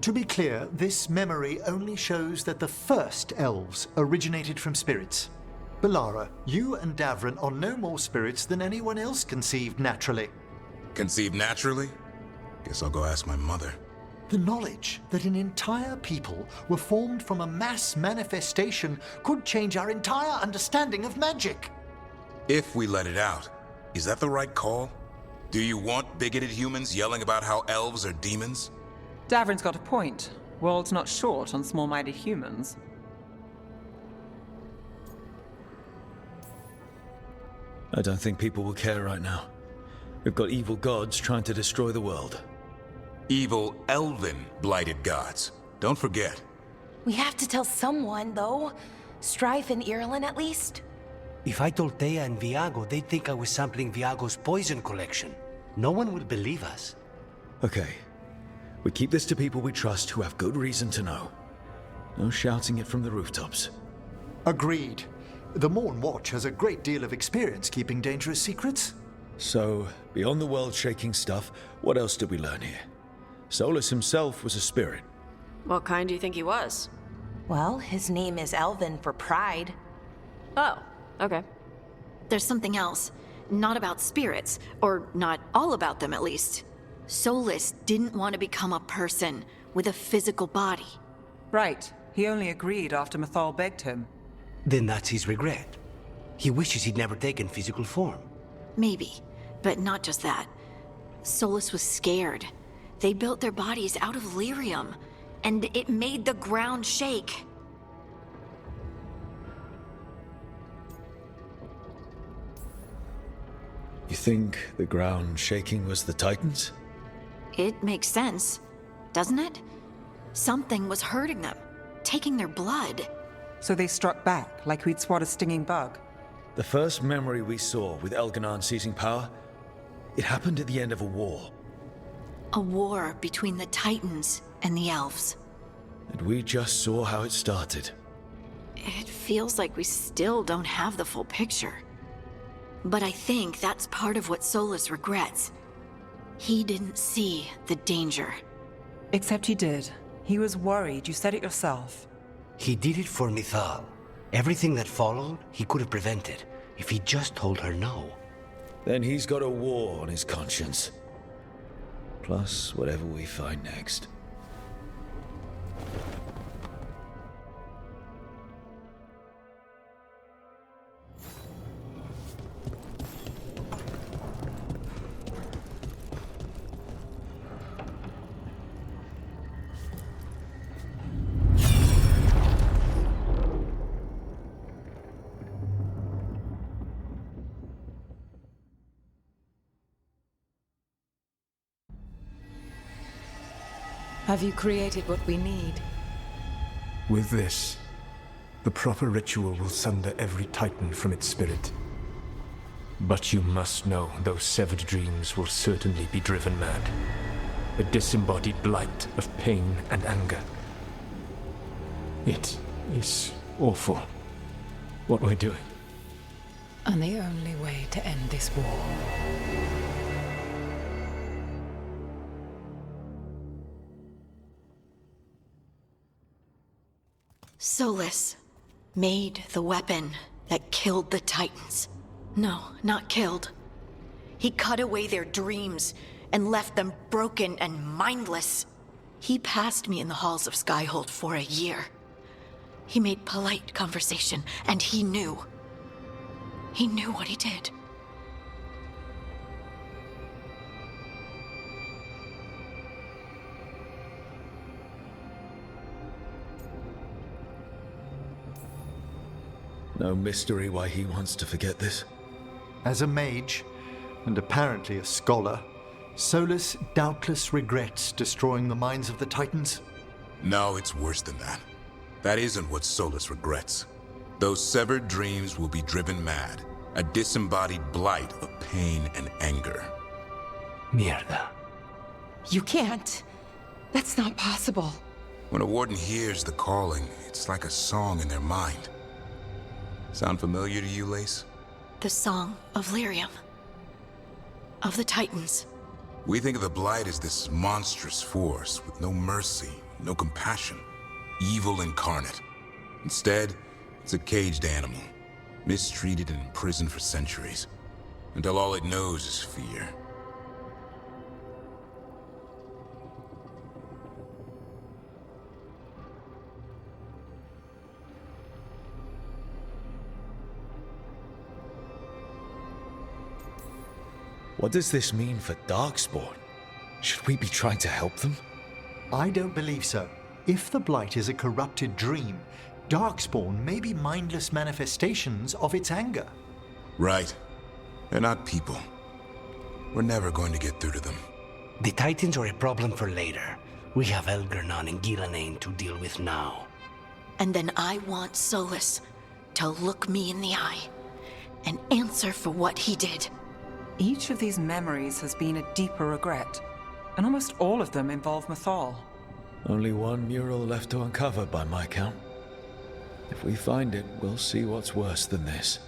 O: To be clear, this memory only shows that the first elves originated from spirits. Balara, you and Davrin are no more spirits than anyone else conceived naturally.
Q: Conceived naturally? Guess I'll go ask my mother.
O: The knowledge that an entire people were formed from a mass manifestation could change our entire understanding of magic.
Q: If we let it out, is that the right call? Do you want bigoted humans yelling about how elves are demons?
D: Davrin's got a point. World's not short on small-minded humans.
B: I don't think people will care right now. We've got evil gods trying to destroy the world.
Q: Evil, elven, blighted gods. Don't forget.
P: We have to tell someone, though. Strife and Irulan, at least.
K: If I told Thea and Viago, they'd think I was sampling Viago's poison collection. No one would believe us.
B: Okay. We keep this to people we trust who have good reason to know. No shouting it from the rooftops.
O: Agreed. The Morn Watch has a great deal of experience keeping dangerous secrets.
B: So, beyond the world-shaking stuff, what else did we learn here? Solus himself was a spirit.
R: What kind do you think he was?
P: Well, his name is Elven for pride.
R: Oh, okay.
C: There's something else. Not about spirits, or not all about them at least. Solus didn't want to become a person with a physical body.
D: Right. He only agreed after Mythal begged him.
K: Then that's his regret. He wishes he'd never taken physical form.
C: Maybe, but not just that. Solus was scared. They built their bodies out of lyrium, and it made the ground shake.
B: You think the ground shaking was the Titans?
C: It makes sense, doesn't it? Something was hurting them, taking their blood.
D: So they struck back, like we'd swat a stinging bug.
B: The first memory we saw with Elganon seizing power, it happened at the end of a war.
C: A war between the Titans and the Elves.
B: And we just saw how it started.
C: It feels like we still don't have the full picture. But I think that's part of what Solus regrets. He didn't see the danger.
D: Except he did. He was worried, you said it yourself.
K: He did it for Mythal. Everything that followed, he could have prevented, if he just told her no.
B: Then he's got a war on his conscience. Plus, whatever we find next.
N: Have you created what we need?
L: With this, the proper ritual will sunder every Titan from its spirit. But you must know those severed dreams will certainly be driven mad. A disembodied blight of pain and anger. It is awful what we're doing.
N: And the only way to end this war.
C: Solus made the weapon that killed the Titans. No, not killed. He cut away their dreams and left them broken and mindless. He passed me in the halls of Skyhold for a year. He made polite conversation, and he knew. He knew what he did.
B: No mystery why he wants to forget this.
O: As a mage, and apparently a scholar, Solus doubtless regrets destroying the minds of the Titans.
Q: No, it's worse than that. That isn't what Solus regrets. Those severed dreams will be driven mad. A disembodied blight of pain and anger.
K: Mierda.
P: You can't. That's not possible.
Q: When a warden hears the calling, it's like a song in their mind. Sound familiar to you, Lace?
C: The Song of Lyrium. Of the Titans.
Q: We think of the Blight as this monstrous force with no mercy, no compassion. Evil incarnate. Instead, it's a caged animal. Mistreated and imprisoned for centuries. Until all it knows is fear.
B: What does this mean for Darkspawn? Should we be trying to help them?
O: I don't believe so. If the Blight is a corrupted dream, Darkspawn may be mindless manifestations of its anger.
Q: Right. They're not people. We're never going to get through to them.
K: The Titans are a problem for later. We have Elgernon and Ghilanane to deal with now.
C: And then I want Solus to look me in the eye and answer for what he did.
D: Each of these memories has been a deeper regret, and almost all of them involve Mythal.
B: Only one mural left to uncover by my count. If we find it, we'll see what's worse than this.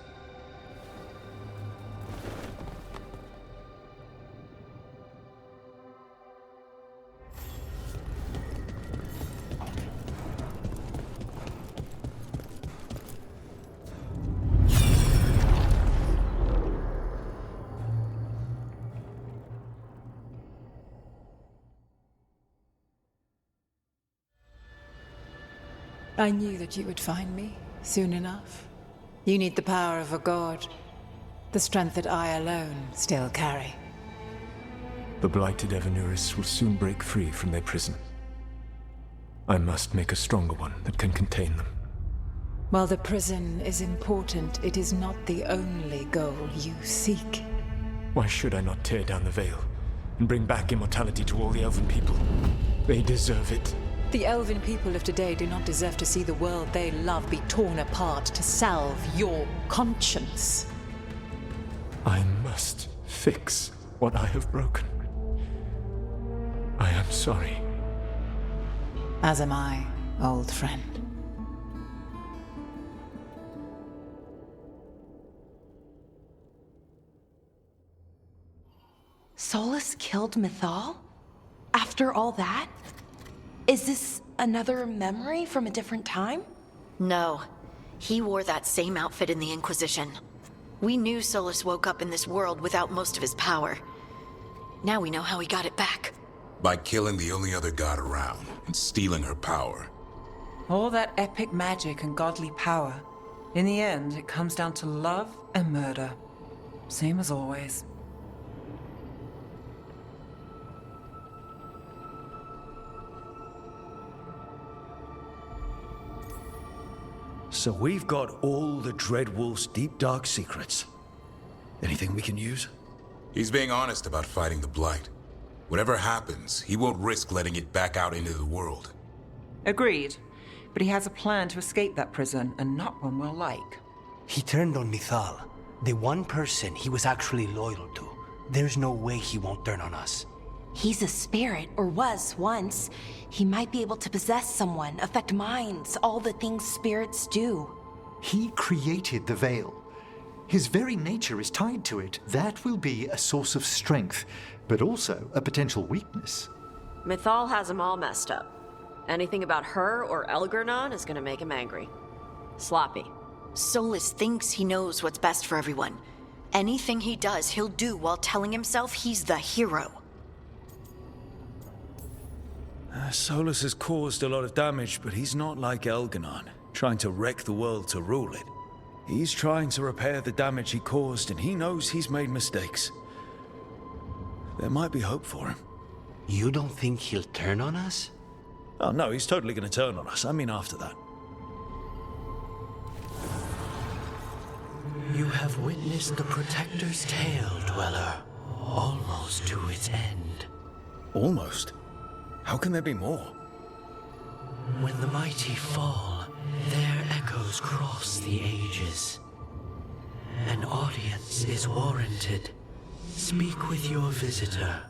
N: I knew that you would find me, soon enough. You need the power of a god. The strength that I alone still carry.
L: The blighted Evanuris will soon break free from their prison. I must make a stronger one that can contain them.
N: While the prison is important, it is not the only goal you seek.
L: Why should I not tear down the veil and bring back immortality to all the Elven people? They deserve it.
N: The Elven people of today do not deserve to see the world they love be torn apart to salve your conscience.
L: I must fix what I have broken. sorry.
N: As am I, old friend.
P: Solus killed Mythal? After all that? Is this another memory from a different time?
C: No. He wore that same outfit in the Inquisition. We knew Solus woke up in this world without most of his power. Now we know how he got it back.
Q: By killing the only other god around and stealing her power.
D: All that epic magic and godly power. In the end, it comes down to love and murder. Same as always.
B: So we've got all the Dreadwolf's deep dark secrets. Anything we can use?
Q: He's being honest about fighting the Blight. Whatever happens, he won't risk letting it back out into the world.
D: Agreed. But he has a plan to escape that prison, and not one we'll like.
K: He turned on Mythal, the one person he was actually loyal to. There's no way he won't turn on us.
P: He's a spirit, or was once. He might be able to possess someone, affect minds, all the things spirits do.
O: He created the Veil. His very nature is tied to it. That will be a source of strength, but also a potential weakness.
R: Mythal has him all messed up. Anything about her or Elgernon is gonna make him angry. Sloppy.
C: Solus thinks he knows what's best for everyone. Anything he does, he'll do while telling himself he's the hero.
B: Solus has caused a lot of damage, but he's not like Elgernon, trying to wreck the world to rule it. He's trying to repair the damage he caused, and he knows he's made mistakes. There might be hope for him.
K: You don't think he'll turn on us?
B: Oh no, he's totally gonna turn on us. I mean after that.
A: You have witnessed the Protector's tale, Dweller, almost to its end.
B: Almost? How can there be more?
A: When the mighty fall, their echoes cross the ages. An audience is warranted. Speak with your visitor.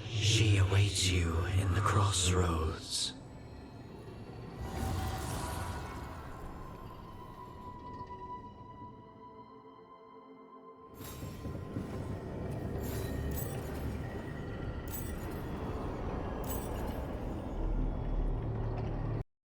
A: She awaits you in the crossroads.